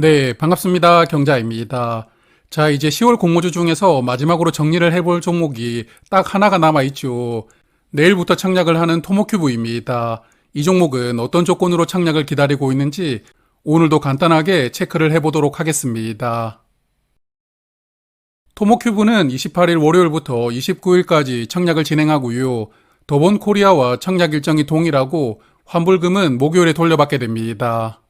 네, 반갑습니다. 경자입니다. 자, 이제 10월 공모주 중에서 마지막으로 정리를 해볼 종목이 딱 하나가 남아있죠. 내일부터 청약을 하는 토모큐브입니다. 이 종목은 어떤 조건으로 청약을 기다리고 있는지 오늘도 간단하게 체크를 해보도록 하겠습니다. 토모큐브는 28일 월요일부터 29일까지 청약을 진행하고요. 더본코리아와 청약 일정이 동일하고 환불금은 목요일에 돌려받게 됩니다.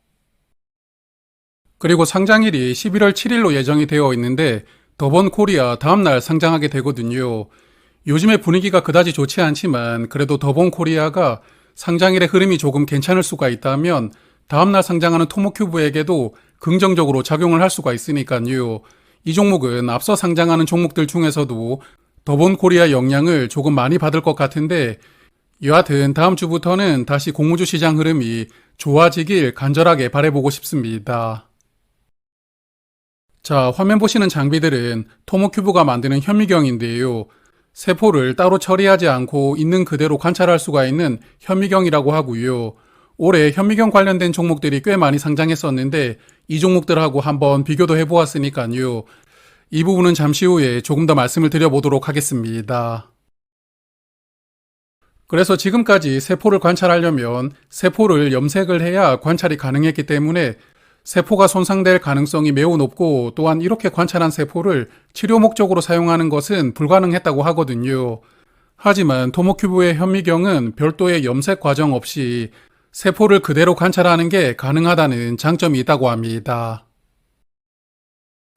그리고 상장일이 11월 7일로 예정이 되어 있는데 더본코리아 다음날 상장하게 되거든요. 요즘의 분위기가 그다지 좋지 않지만 그래도 더본코리아가 상장일의 흐름이 조금 괜찮을 수가 있다면 다음날 상장하는 토모큐브에게도 긍정적으로 작용을 할 수가 있으니까요. 이 종목은 앞서 상장하는 종목들 중에서도 더본코리아 영향을 조금 많이 받을 것 같은데 여하튼 다음 주부터는 다시 공모주 시장 흐름이 좋아지길 간절하게 바라보고 싶습니다. 자, 화면 보시는 장비들은 토모큐브가 만드는 현미경인데요. 세포를 따로 처리하지 않고 있는 그대로 관찰할 수가 있는 현미경이라고 하고요. 올해 현미경 관련된 종목들이 꽤 많이 상장했었는데 이 종목들하고 한번 비교도 해보았으니까요. 이 부분은 잠시 후에 조금 더 말씀을 드려보도록 하겠습니다. 그래서 지금까지 세포를 관찰하려면 세포를 염색을 해야 관찰이 가능했기 때문에 세포가 손상될 가능성이 매우 높고 또한 이렇게 관찰한 세포를 치료 목적으로 사용하는 것은 불가능했다고 하거든요. 하지만 토모큐브의 현미경은 별도의 염색 과정 없이 세포를 그대로 관찰하는 게 가능하다는 장점이 있다고 합니다.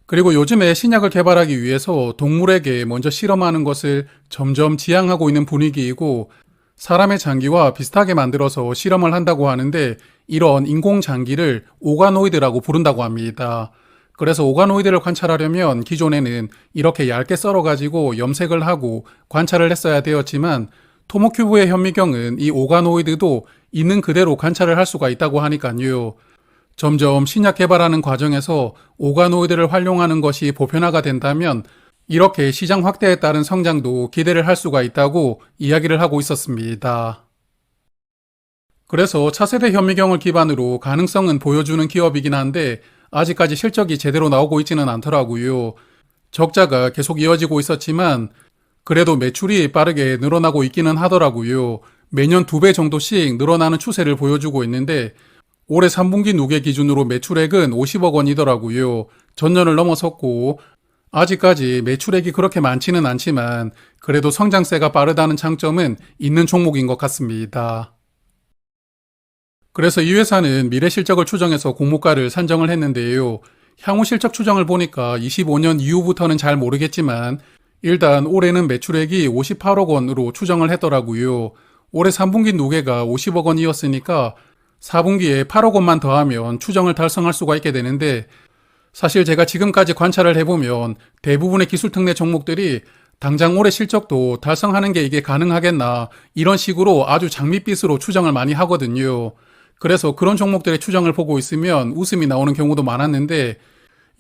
그리고 요즘에 신약을 개발하기 위해서 동물에게 먼저 실험하는 것을 점점 지양하고 있는 분위기이고 사람의 장기와 비슷하게 만들어서 실험을 한다고 하는데 이런 인공장기를 오가노이드라고 부른다고 합니다. 그래서 오가노이드를 관찰하려면 기존에는 이렇게 얇게 썰어가지고 염색을 하고 관찰을 했어야 되었지만 토모큐브의 현미경은 이 오가노이드도 있는 그대로 관찰을 할 수가 있다고 하니까요. 점점 신약 개발하는 과정에서 오가노이드를 활용하는 것이 보편화가 된다면 이렇게 시장 확대에 따른 성장도 기대를 할 수가 있다고 이야기를 하고 있었습니다. 그래서 차세대 현미경을 기반으로 가능성은 보여주는 기업이긴 한데 아직까지 실적이 제대로 나오고 있지는 않더라고요. 적자가 계속 이어지고 있었지만 그래도 매출이 빠르게 늘어나고 있기는 하더라고요. 매년 2배 정도씩 늘어나는 추세를 보여주고 있는데 올해 3분기 누계 기준으로 매출액은 50억 원이더라고요. 전년을 넘어섰고 아직까지 매출액이 그렇게 많지는 않지만 그래도 성장세가 빠르다는 장점은 있는 종목인 것 같습니다. 그래서 이 회사는 미래 실적을 추정해서 공모가를 산정을 했는데요. 향후 실적 추정을 보니까 25년 이후부터는 잘 모르겠지만 일단 올해는 매출액이 58억 원으로 추정을 했더라고요. 올해 3분기 누계가 50억 원이었으니까 4분기에 8억 원만 더하면 추정을 달성할 수가 있게 되는데 사실 제가 지금까지 관찰을 해보면 대부분의 기술특례 종목들이 당장 올해 실적도 달성하는 게 이게 가능하겠나 이런 식으로 아주 장밋빛으로 추정을 많이 하거든요. 그래서 그런 종목들의 추정을 보고 있으면 웃음이 나오는 경우도 많았는데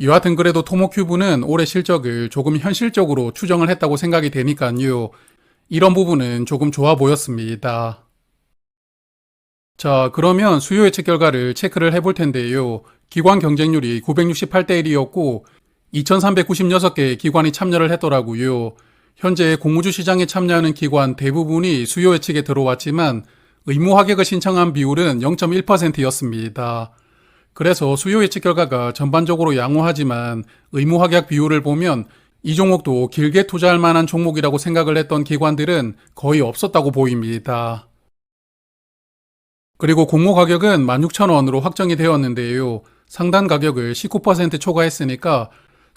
여하튼 그래도 토모큐브는 올해 실적을 조금 현실적으로 추정을 했다고 생각이 되니까요. 이런 부분은 조금 좋아 보였습니다. 자, 그러면 수요 예측 결과를 체크를 해볼 텐데요. 기관 경쟁률이 968대 1이었고 2396개의 기관이 참여를 했더라고요. 현재 공모주 시장에 참여하는 기관 대부분이 수요 예측에 들어왔지만 의무 합격을 신청한 비율은 0.1%였습니다. 그래서 수요 예측 결과가 전반적으로 양호하지만 의무 합격 비율을 보면 이 종목도 길게 투자할 만한 종목이라고 생각을 했던 기관들은 거의 없었다고 보입니다. 그리고 공모 가격은 16,000원으로 확정이 되었는데요. 상단 가격을 19% 초과했으니까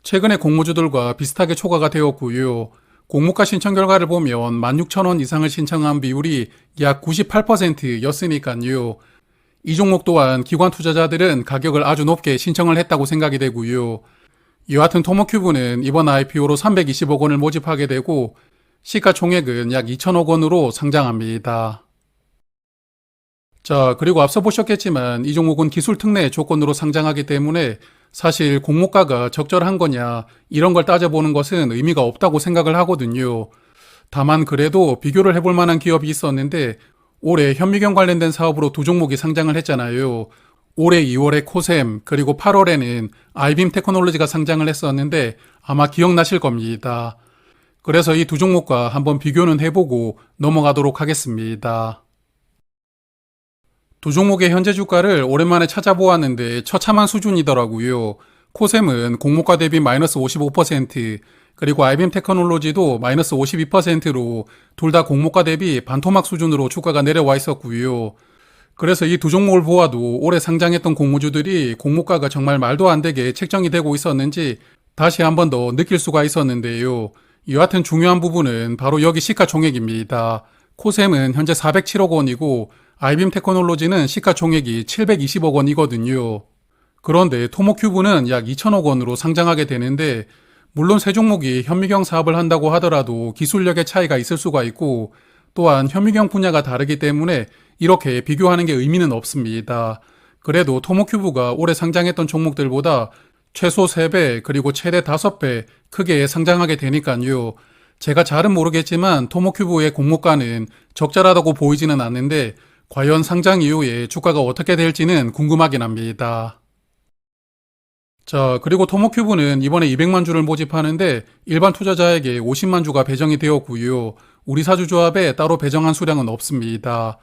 최근에 공모주들과 비슷하게 초과가 되었고요. 공모가 신청 결과를 보면 16,000원 이상을 신청한 비율이 약 98%였으니까요. 이 종목 또한 기관 투자자들은 가격을 아주 높게 신청을 했다고 생각이 되고요. 여하튼 토모큐브는 이번 IPO로 320억 원을 모집하게 되고 시가총액은 약 2천억 원으로 상장합니다. 자, 그리고 앞서 보셨겠지만 이 종목은 기술 특례 조건으로 상장하기 때문에 사실 공모가가 적절한 거냐 이런 걸 따져보는 것은 의미가 없다고 생각을 하거든요. 다만 그래도 비교를 해볼 만한 기업이 있었는데 올해 현미경 관련된 사업으로 두 종목이 상장을 했잖아요. 올해 2월에 코셈, 그리고 8월에는 아이빔 테크놀로지가 상장을 했었는데 아마 기억나실 겁니다. 그래서 이 두 종목과 한번 비교는 해보고 넘어가도록 하겠습니다. 두 종목의 현재 주가를 오랜만에 찾아보았는데 처참한 수준이더라고요. 코셈은 공모가 대비 마이너스 55%, 그리고 아이빔 테크놀로지도 마이너스 52%로 둘 다 공모가 대비 반토막 수준으로 주가가 내려와 있었고요. 그래서 이 두 종목을 보아도 올해 상장했던 공모주들이 공모가가 정말 말도 안 되게 책정이 되고 있었는지 다시 한 번 더 느낄 수가 있었는데요. 여하튼 중요한 부분은 바로 여기 시가총액입니다. 코셈은 현재 407억 원이고 아이빔 테크놀로지는 시가총액이 720억 원이거든요. 그런데 토모큐브는 약 2천억 원으로 상장하게 되는데 물론 세 종목이 현미경 사업을 한다고 하더라도 기술력의 차이가 있을 수가 있고 또한 현미경 분야가 다르기 때문에 이렇게 비교하는 게 의미는 없습니다. 그래도 토모큐브가 올해 상장했던 종목들보다 최소 3배 그리고 최대 5배 크게 상장하게 되니까요. 제가 잘은 모르겠지만 토모큐브의 공모가는 적절하다고 보이지는 않는데 과연 상장 이후에 주가가 어떻게 될지는 궁금하긴 합니다. 자, 그리고 토모큐브는 이번에 200만 주를 모집하는데 일반 투자자에게 50만 주가 배정이 되었고요. 우리사주조합에 따로 배정한 수량은 없습니다.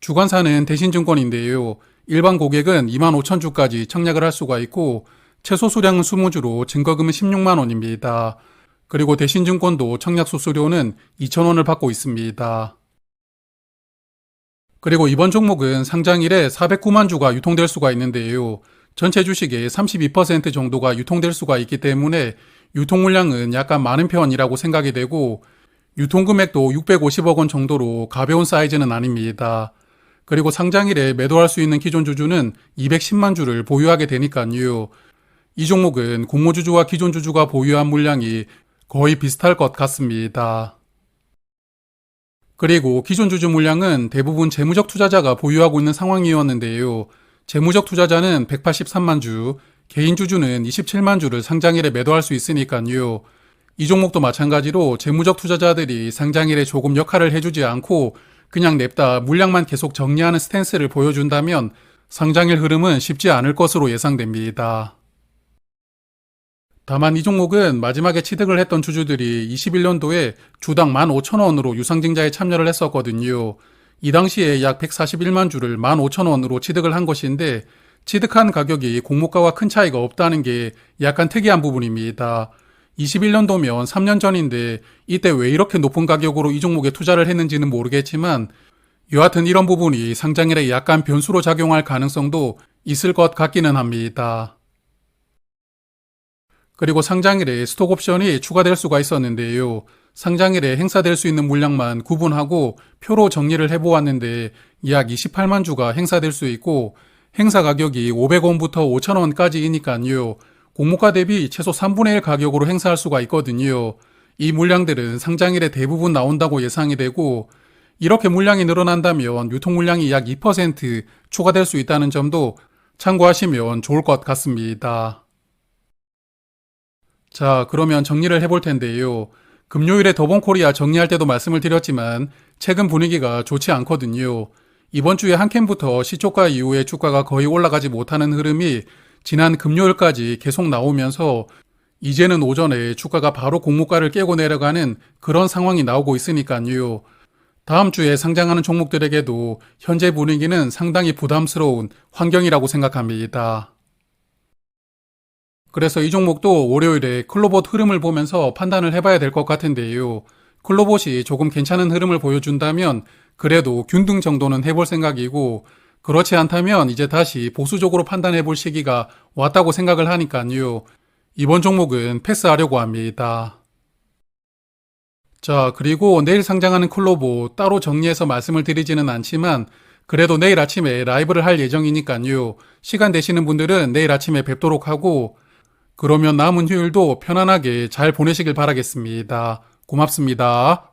주관사는 대신증권인데요. 일반 고객은 2만 5천 주까지 청약을 할 수가 있고 최소 수량은 20주로 증거금은 16만 원입니다. 그리고 대신증권도 청약 수수료는 2천 원을 받고 있습니다. 그리고 이번 종목은 상장일에 409만 주가 유통될 수가 있는데요. 전체 주식의 32% 정도가 유통될 수가 있기 때문에 유통 물량은 약간 많은 편이라고 생각이 되고 유통금액도 650억 원 정도로 가벼운 사이즈는 아닙니다. 그리고 상장일에 매도할 수 있는 기존 주주는 210만 주를 보유하게 되니까요. 이 종목은 공모주주와 기존 주주가 보유한 물량이 거의 비슷할 것 같습니다. 그리고 기존 주주 물량은 대부분 재무적 투자자가 보유하고 있는 상황이었는데요. 재무적 투자자는 183만 주, 개인 주주는 27만 주를 상장일에 매도할 수 있으니까요. 이 종목도 마찬가지로 재무적 투자자들이 상장일에 조금 역할을 해주지 않고 그냥 냅다 물량만 계속 정리하는 스탠스를 보여준다면 상장일 흐름은 쉽지 않을 것으로 예상됩니다. 다만 이 종목은 마지막에 취득을 했던 주주들이 21년도에 주당 15,000원으로 유상증자에 참여를 했었거든요. 이 당시에 약 141만 주를 15,000원으로 취득을 한 것인데 취득한 가격이 공모가와 큰 차이가 없다는 게 약간 특이한 부분입니다. 21년도면 3년 전인데 이때 왜 이렇게 높은 가격으로 이 종목에 투자를 했는지는 모르겠지만 여하튼 이런 부분이 상장일에 약간 변수로 작용할 가능성도 있을 것 같기는 합니다. 그리고 상장일에 스톡옵션이 추가될 수가 있었는데요. 상장일에 행사될 수 있는 물량만 구분하고 표로 정리를 해보았는데 약 28만 주가 행사될 수 있고 행사 가격이 500원부터 5,000원까지이니까요. 공모가 대비 최소 3분의 1 가격으로 행사할 수가 있거든요. 이 물량들은 상장일에 대부분 나온다고 예상이 되고 이렇게 물량이 늘어난다면 유통 물량이 약 2% 추가될 수 있다는 점도 참고하시면 좋을 것 같습니다. 자, 그러면 정리를 해볼 텐데요. 금요일에 더본코리아 정리할 때도 말씀을 드렸지만 최근 분위기가 좋지 않거든요. 이번 주에 한캔부터 시초가 이후에 주가가 거의 올라가지 못하는 흐름이 지난 금요일까지 계속 나오면서 이제는 오전에 주가가 바로 공모가를 깨고 내려가는 그런 상황이 나오고 있으니까요. 다음 주에 상장하는 종목들에게도 현재 분위기는 상당히 부담스러운 환경이라고 생각합니다. 그래서 이 종목도 월요일에 클로봇 흐름을 보면서 판단을 해봐야 될 것 같은데요. 클로봇이 조금 괜찮은 흐름을 보여준다면 그래도 균등 정도는 해볼 생각이고 그렇지 않다면 이제 다시 보수적으로 판단해 볼 시기가 왔다고 생각을 하니까요. 이번 종목은 패스하려고 합니다. 자, 그리고 내일 상장하는 클로봇 따로 정리해서 말씀을 드리지는 않지만 그래도 내일 아침에 라이브를 할 예정이니까요. 시간 되시는 분들은 내일 아침에 뵙도록 하고 그러면 남은 휴일도 편안하게 잘 보내시길 바라겠습니다. 고맙습니다.